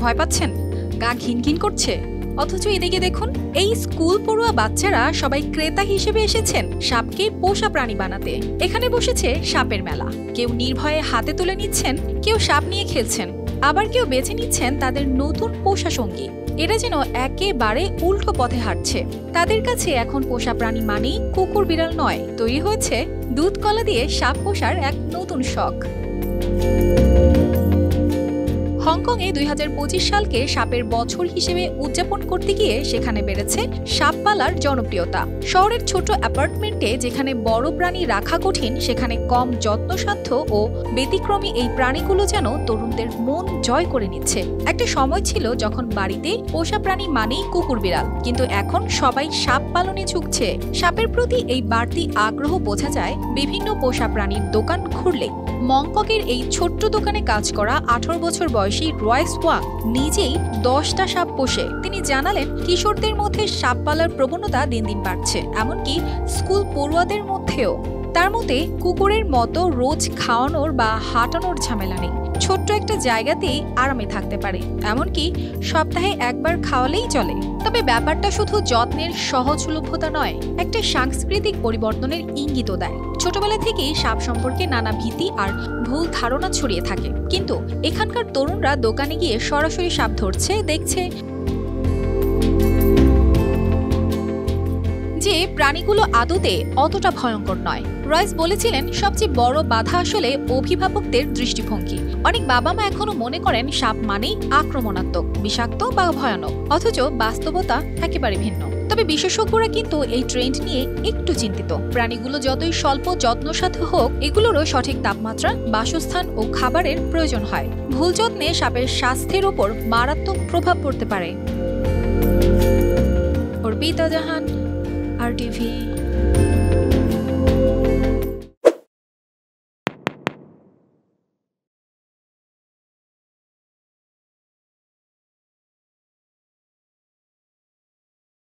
ভয় পাচ্ছেন? গা ঘিনঘিন করছে? অথচ এদিকে দেখুন, এই স্কুল পড়ুয়া বাচ্চারা সবাই ক্রেতা হিসেবে এসেছেন সাপকে পোষা প্রাণী বানাতে। এখানে বসেছে সাপের মেলা। কেউ নির্ভয়ে হাতে তুলে নিচ্ছেন, কেউ সাপ নিয়ে খেলছেন, আবার কেউ বেছে নিচ্ছেন তাদের নতুন পোষা সঙ্গী। এরা যেন একেবারে উল্টো পথে হাঁটছে। তাদের কাছে এখন পোষা প্রাণী মানেই কুকুর বিড়াল নয়, তৈরি হয়েছে দুধ কলা দিয়ে সাপ পোষার এক নতুন শখ। হংকংয়ে 2025 সালকে সাপের বছর হিসেবে উদযাপন করতে গিয়ে সেখানে বেড়েছে সাপ পালার জনপ্রিয়তা। শহরের ছোট অ্যাপার্টমেন্টে যেখানে বড় প্রাণী রাখা কঠিন, সেখানে কম যত্নসাধ্য ও ব্যতিক্রমী এই প্রাণীগুলো যেন তরুণদের মন জয় করে নিচ্ছে। একটা সময় ছিল যখন বাড়িতে পোষা প্রাণী মানেই কুকুর বিড়াল, কিন্তু এখন সবাই সাপ পালনে ঝুঁকছে। সাপের প্রতি এই বাড়তি আগ্রহ বোঝা যায় বিভিন্ন পোষা প্রাণীর দোকান ঘুরলেই। মংককের এই ছোট্ট দোকানে কাজ করা 18 বছর বয়সী রয়েস ওয়াং নিজেই 10টা সাপ পোষে। তিনি জানালেন, কিশোরদের মধ্যে সাপ পালার প্রবণতা দিন দিন বাড়ছে, এমনকি স্কুল পড়ুয়াদের মধ্যেও। তার মতে, কুকুরের মতো রোজ খাওয়ানোর বা হাঁটানোর ঝামেলা নেই। ছোট্ট একটা জায়গাতেই আরামে থাকতে পারে, এমনকি সপ্তাহে একবার খাওয়ালেই চলে। তবে ব্যাপারটা শুধু যত্নের সহজলভ্যতা নয়, একটা সাংস্কৃতিক পরিবর্তনের ইঙ্গিতও দেয়। ছোটবেলা থেকেই সাপ সম্পর্কে নানা ভীতি আর ভুল ধারণা ছড়িয়ে থাকে, কিন্তু এখানকার তরুণরা দোকানে গিয়ে সরাসরি সাপ ধরছে, দেখছে যে প্রাণীগুলো আদতে অতটা ভয়ঙ্কর নয়। রয়েস বলেছিলেন, সবচেয়ে বড় বাধা আসলে অভিভাবকদের দৃষ্টিভঙ্গি। অনেক বাবা মা এখনো মনে করেন সাপ মানেই আক্রমণাত্মক, বিষাক্ত বা ভয়ানক, অথচ বাস্তবতা একেবারে ভিন্ন। তবে বিশেষজ্ঞরা কিন্তু এই ট্রেন্ড নিয়ে একটু চিন্তিত। প্রাণীগুলো যতই স্বল্প যত্নসাধ্য হোক, এগুলোরও সঠিক তাপমাত্রা, বাসস্থান ও খাবারের প্রয়োজন হয়। ভুল যত্নে সাপের স্বাস্থ্যের ওপর মারাত্মক প্রভাব পড়তে পারে। অর্পিতা জাহান, RTV।